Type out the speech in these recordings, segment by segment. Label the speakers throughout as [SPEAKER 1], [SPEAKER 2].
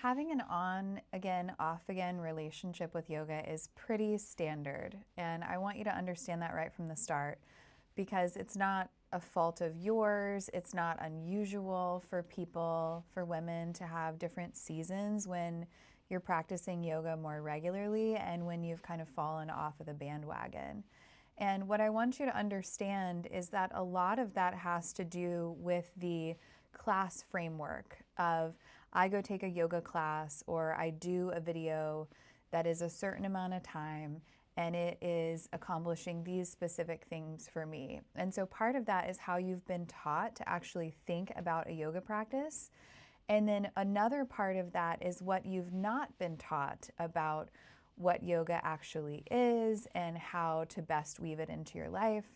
[SPEAKER 1] Having an on again, off again relationship with yoga is pretty standard. And I want you to understand that right from the start because it's not a fault of yours. It's not unusual for people, for women to have different seasons when you're practicing yoga more regularly and when you've kind of fallen off of the bandwagon. And what I want you to understand is that a lot of that has to do with the class framework of I go take a yoga class or I do a video that is a certain amount of time and it is accomplishing these specific things for me. And so part of that is how you've been taught to actually think about a yoga practice. And then another part of that is what you've not been taught about what yoga actually is and how to best weave it into your life.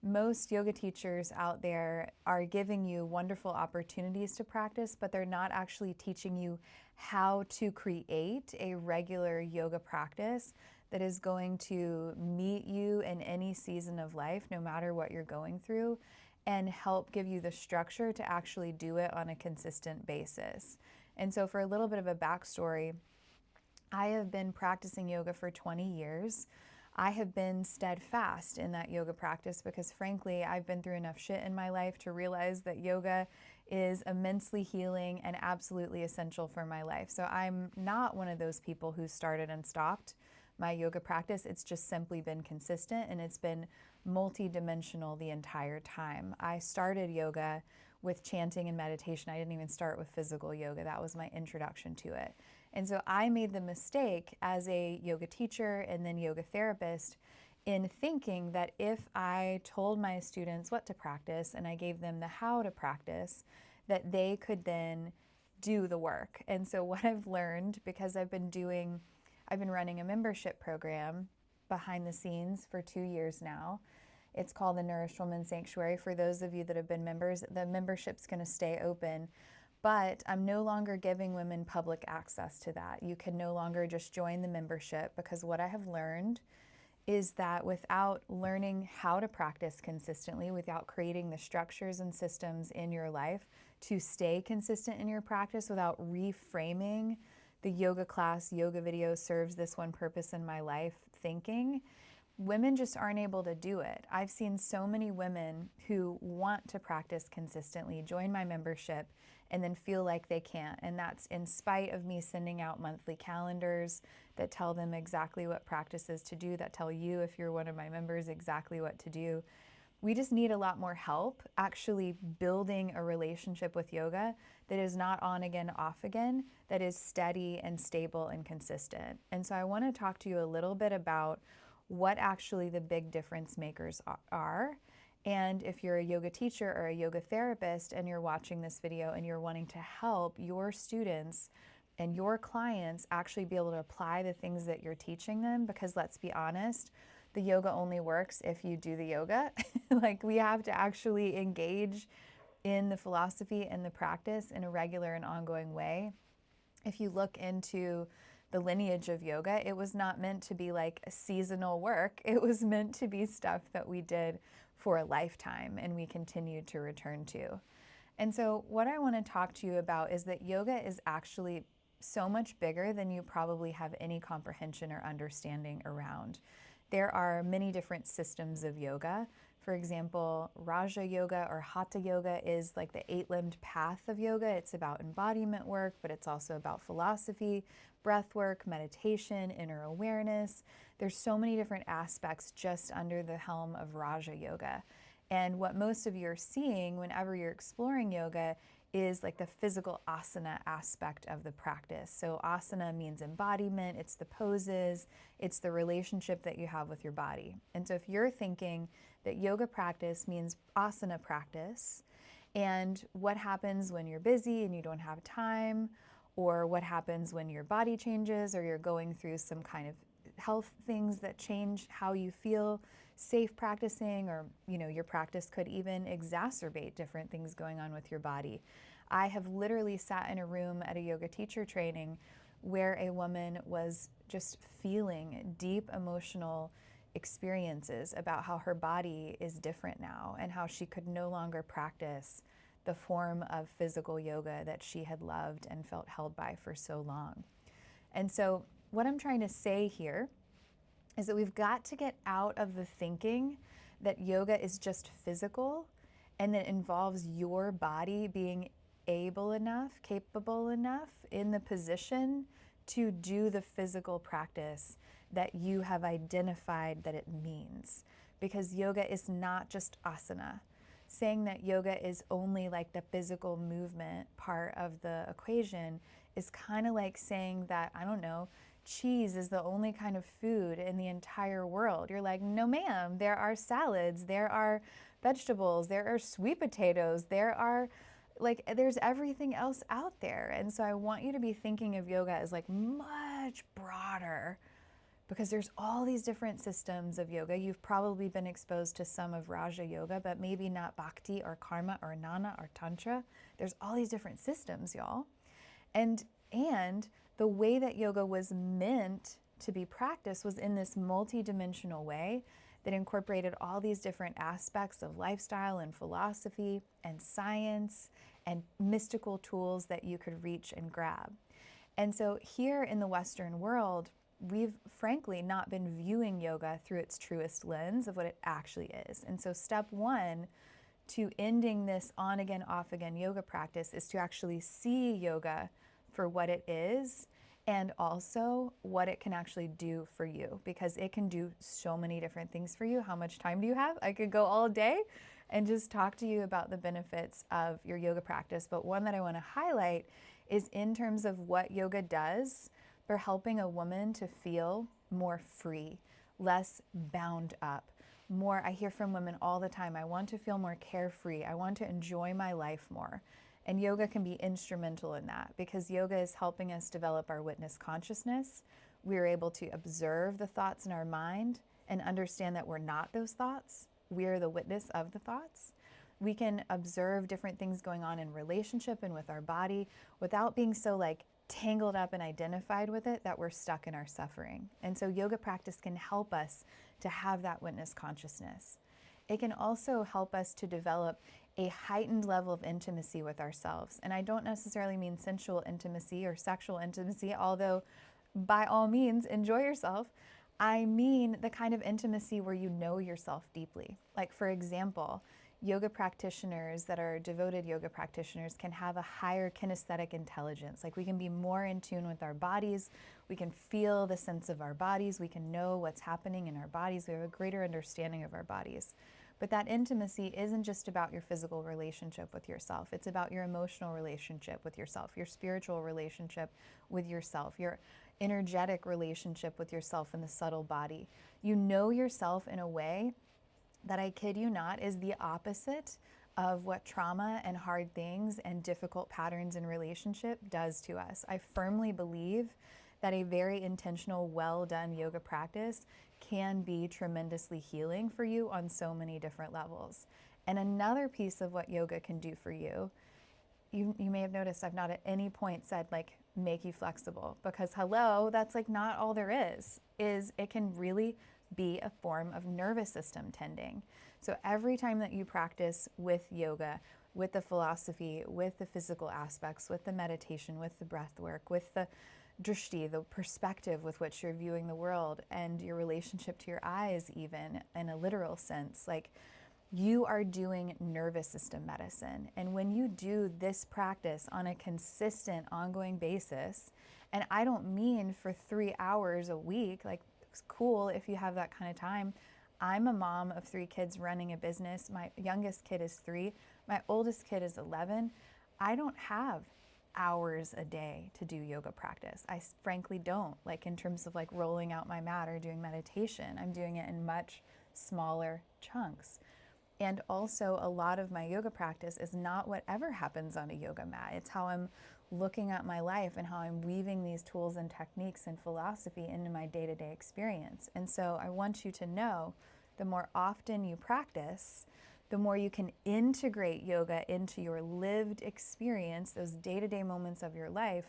[SPEAKER 1] Most yoga teachers out there are giving you wonderful opportunities to practice, but they're not actually teaching you how to create a regular yoga practice that is going to meet you in any season of life, no matter what you're going through, and help give you the structure to actually do it on a consistent basis. And so, for a little bit of a backstory, I have been practicing yoga for 20 years. I have been steadfast in that yoga practice because, frankly, I've been through enough shit in my life to realize that yoga is immensely healing and absolutely essential for my life. So I'm not one of those people who started and stopped my yoga practice. It's just simply been consistent and it's been multidimensional the entire time. I started yoga with chanting and meditation. I didn't even start with physical yoga. That was my introduction to it. And so I made the mistake as a yoga teacher and then yoga therapist in thinking that if I told my students what to practice and I gave them the how to practice, that they could then do the work. And so what I've learned, because I've been running a membership program behind the scenes for 2 years now. It's called the Nourished Woman Sanctuary. For those of you that have been members, the membership's going to stay open, but I'm no longer giving women public access to that. You can no longer just join the membership, because what I have learned is that without learning how to practice consistently, without creating the structures and systems in your life to stay consistent in your practice, without reframing the yoga class, yoga video serves this one purpose in my life thinking, women just aren't able to do it. I've seen so many women who want to practice consistently join my membership and then feel like they can't. And that's in spite of me sending out monthly calendars that tell them exactly what practices to do, that tell you, if you're one of my members, exactly what to do. We just need a lot more help actually building a relationship with yoga that is not on again, off again, that is steady and stable and consistent. And so I want to talk to you a little bit about what actually the big difference makers are. And if you're a yoga teacher or a yoga therapist and you're watching this video and you're wanting to help your students and your clients actually be able to apply the things that you're teaching them, because let's be honest, the yoga only works if you do the yoga. Like, we have to actually engage in the philosophy and the practice in a regular and ongoing way. If you look into the lineage of yoga, it was not meant to be like a seasonal work. It was meant to be stuff that we did for a lifetime and we continue to return to. And so what I want to talk to you about is that yoga is actually so much bigger than you probably have any comprehension or understanding around. There are many different systems of yoga. For example, Raja Yoga or Hatha Yoga is like the 8-limbed path of yoga. It's about embodiment work, but it's also about philosophy, breath work, meditation, inner awareness. There's so many different aspects just under the helm of Raja Yoga. And what most of you are seeing whenever you're exploring yoga is like the physical asana aspect of the practice. So asana means embodiment, it's the poses, it's the relationship that you have with your body. And so if you're thinking that yoga practice means asana practice, and what happens when you're busy and you don't have time, or what happens when your body changes or you're going through some kind of health things that change how you feel safe practicing, or your practice could even exacerbate different things going on with your body. I have literally sat in a room at a yoga teacher training where a woman was just feeling deep emotional experiences about how her body is different now and how she could no longer practice the form of physical yoga that she had loved and felt held by for so long. And so what I'm trying to say here is that we've got to get out of the thinking that yoga is just physical and that involves your body being able enough, capable enough, in the position to do the physical practice that you have identified that it means. Because yoga is not just asana. Saying that yoga is only like the physical movement part of the equation is kind of like saying that, I don't know, cheese is the only kind of food in the entire world. You're like, no ma'am, there are salads, there are vegetables, there are sweet potatoes, there's everything else out there. And so I want you to be thinking of yoga as like much broader, because there's all these different systems of yoga. You've probably been exposed to some of Raja Yoga, but maybe not Bhakti or Karma or Jnana or Tantra. There's all these different systems, y'all. And the way that yoga was meant to be practiced was in this multi-dimensional way that incorporated all these different aspects of lifestyle and philosophy and science and mystical tools that you could reach and grab. And so here in the Western world, we've frankly not been viewing yoga through its truest lens of what it actually is. And so step one to ending this on again, off again yoga practice is to actually see yoga for what it is and also what it can actually do for you, because it can do so many different things for you. How much time do you have? I could go all day and just talk to you about the benefits of your yoga practice. But one that I want to highlight is in terms of what yoga does for helping a woman to feel more free, less bound up. I hear from women all the time, I want to feel more carefree. I want to enjoy my life more. And yoga can be instrumental in that, because yoga is helping us develop our witness consciousness. We're able to observe the thoughts in our mind and understand that we're not those thoughts. We're the witness of the thoughts. We can observe different things going on in relationship and with our body without being so tangled up and identified with it that we're stuck in our suffering. And so yoga practice can help us to have that witness consciousness. It can also help us to develop a heightened level of intimacy with ourselves. And I don't necessarily mean sensual intimacy or sexual intimacy, although by all means, enjoy yourself. I mean the kind of intimacy where you know yourself deeply. Like, for example, yoga practitioners that are devoted yoga practitioners can have a higher kinesthetic intelligence. Like, we can be more in tune with our bodies. We can feel the sense of our bodies. We can know what's happening in our bodies. We have a greater understanding of our bodies. But that intimacy isn't just about your physical relationship with yourself. It's about your emotional relationship with yourself, your spiritual relationship with yourself, your energetic relationship with yourself in the subtle body. You know yourself in a way that, I kid you not, is the opposite of what trauma and hard things and difficult patterns in relationship does to us. I firmly believe that a very intentional, well-done yoga practice can be tremendously healing for you on so many different levels. And another piece of what yoga can do for you, you may have noticed I've not at any point said make you flexible, because hello, that's not all there is it can really be a form of nervous system tending. So every time that you practice with yoga, with the philosophy, with the physical aspects, with the meditation, with the breath work, with the drishti, the perspective with which you're viewing the world, and your relationship to your eyes, even in a literal sense, you are doing nervous system medicine. And when you do this practice on a consistent, ongoing basis, and I don't mean for 3 hours a week, it's cool if you have that kind of time. I'm a mom of 3 kids running a business. My youngest kid is 3. My oldest kid is 11. I don't have hours a day to do yoga practice. I frankly don't, in terms of rolling out my mat or doing meditation. I'm doing it in much smaller chunks. And also, a lot of my yoga practice is not whatever happens on a yoga mat. It's how I'm looking at my life and how I'm weaving these tools and techniques and philosophy into my day-to-day experience. And so I want you to know, the more often you practice, the more you can integrate yoga into your lived experience, those day-to-day moments of your life,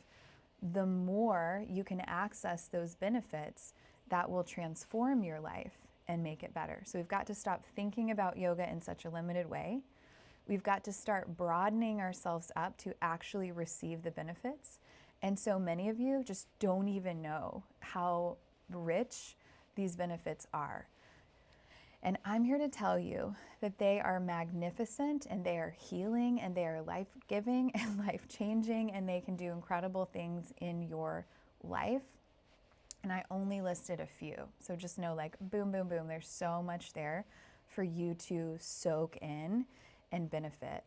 [SPEAKER 1] the more you can access those benefits that will transform your life and make it better. So we've got to stop thinking about yoga in such a limited way. We've got to start broadening ourselves up to actually receive the benefits. And so many of you just don't even know how rich these benefits are. And I'm here to tell you that they are magnificent and they are healing and they are life-giving and life-changing, and they can do incredible things in your life. And I only listed a few. So just know, like, boom, boom, boom, there's so much there for you to soak in and benefit.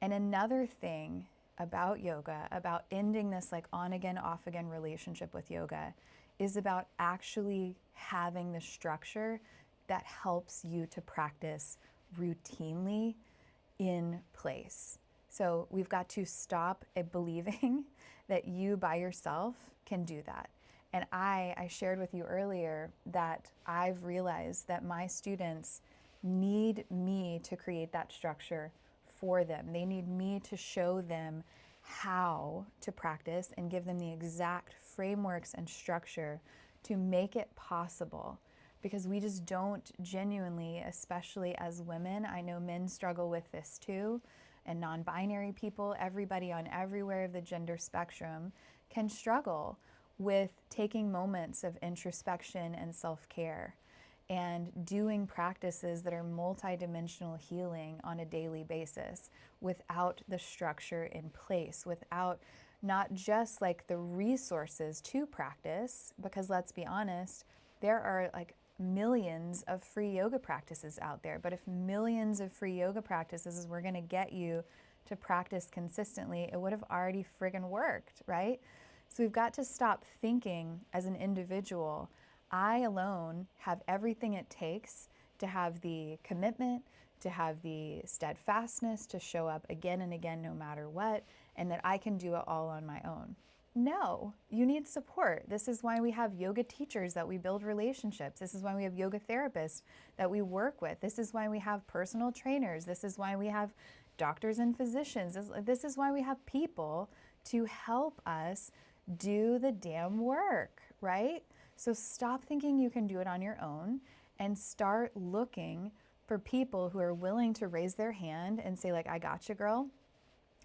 [SPEAKER 1] And another thing about yoga, about ending this like on again, off again relationship with yoga, is about actually having the structure that helps you to practice routinely in place. So we've got to stop believing that you by yourself can do that. And I shared with you earlier that I've realized that my students need me to create that structure for them. They need me to show them how to practice and give them the exact frameworks and structure to make it possible. Because we just don't genuinely, especially as women, I know men struggle with this too, and non-binary people, everybody on everywhere of the gender spectrum can struggle with taking moments of introspection and self-care and doing practices that are multidimensional healing on a daily basis without the structure in place, without not just like the resources to practice, because let's be honest, there are like millions of free yoga practices out there. But if millions of free yoga practices were going to get you to practice consistently, it would have already friggin' worked, right? So we've got to stop thinking as an individual, I alone have everything it takes to have the commitment, to have the steadfastness, to show up again and again no matter what, and that I can do it all on my own. No, you need support. This is why we have yoga teachers that we build relationships. This is why we have yoga therapists that we work with. This is why we have personal trainers. This is why we have doctors and physicians. This is why we have people to help us do the damn work, right? So stop thinking you can do it on your own and start looking for people who are willing to raise their hand and say, like, I got you, girl.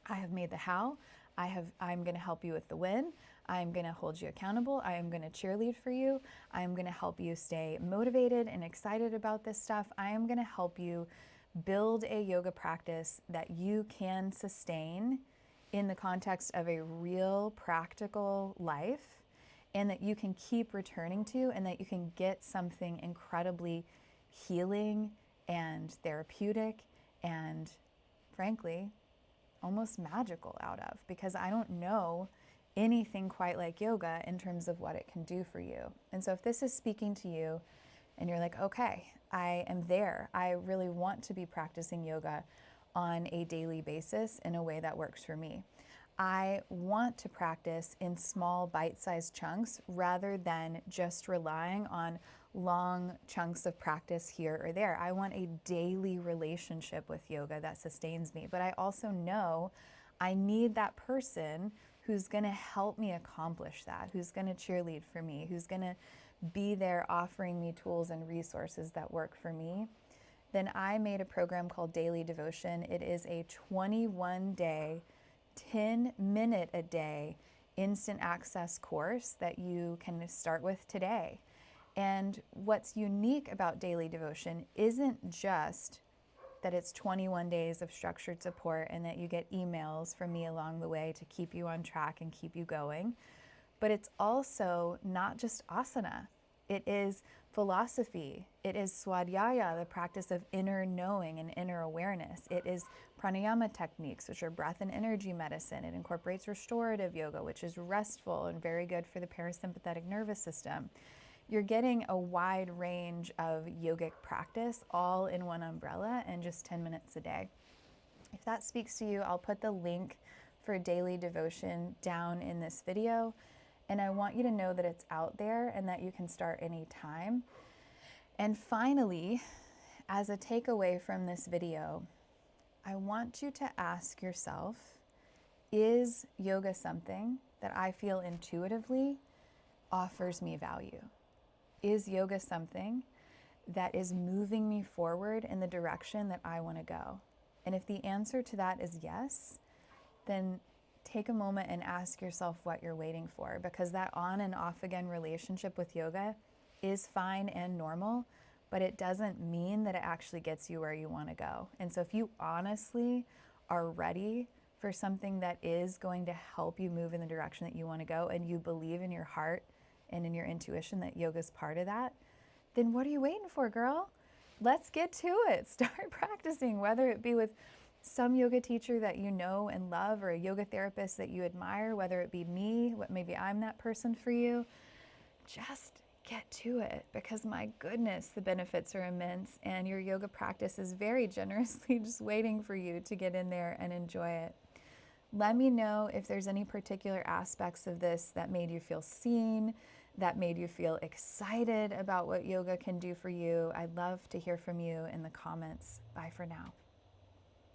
[SPEAKER 1] I have made the how. I'm going to help you with the when. I'm going to hold you accountable. I am going to cheerlead for you. I am going to help you stay motivated and excited about this stuff. I am going to help you build a yoga practice that you can sustain in the context of a real practical life, and that you can keep returning to, and that you can get something incredibly healing and therapeutic and, frankly, almost magical out of, because I don't know anything quite like yoga in terms of what it can do for you. And so if this is speaking to you and you're like, okay, I am there, I really want to be practicing yoga on a daily basis in a way that works for me. I want to practice in small bite-sized chunks rather than just relying on long chunks of practice here or there. I want a daily relationship with yoga that sustains me, but I also know I need that person who's going to help me accomplish that, who's going to cheerlead for me, who's going to be there offering me tools and resources that work for me. Then I made a program called Daily Devotion. It is a 21-day, 10-minute a day instant access course that you can start with today. And what's unique about Daily Devotion isn't just that it's 21 days of structured support and that you get emails from me along the way to keep you on track and keep you going, but it's also not just asana. It is philosophy. It is swadhyaya, the practice of inner knowing and inner awareness. It is pranayama techniques, which are breath and energy medicine. It incorporates restorative yoga, which is restful and very good for the parasympathetic nervous system. You're getting a wide range of yogic practice all in one umbrella and just 10 minutes a day. If that speaks to you, I'll put the link for Daily Devotion down in this video. And I want you to know that it's out there and that you can start anytime. And finally, as a takeaway from this video, I want you to ask yourself, is yoga something that I feel intuitively offers me value? Is yoga something that is moving me forward in the direction that I want to go? And if the answer to that is yes, then take a moment and ask yourself what you're waiting for, because that on and off again relationship with yoga is fine and normal, but it doesn't mean that it actually gets you where you want to go. And so if you honestly are ready for something that is going to help you move in the direction that you want to go, and you believe in your heart and in your intuition that yoga is part of that, then what are you waiting for, girl? Let's get to it. Start practicing, whether it be with some yoga teacher that you know and love, or a yoga therapist that you admire, whether it be me, maybe I'm that person for you. Just get to it, because my goodness, the benefits are immense, and your yoga practice is very generously just waiting for you to get in there and enjoy it. Let me know if there's any particular aspects of this that made you feel seen, that made you feel excited about what yoga can do for you. I'd love to hear from you in the comments. Bye for now.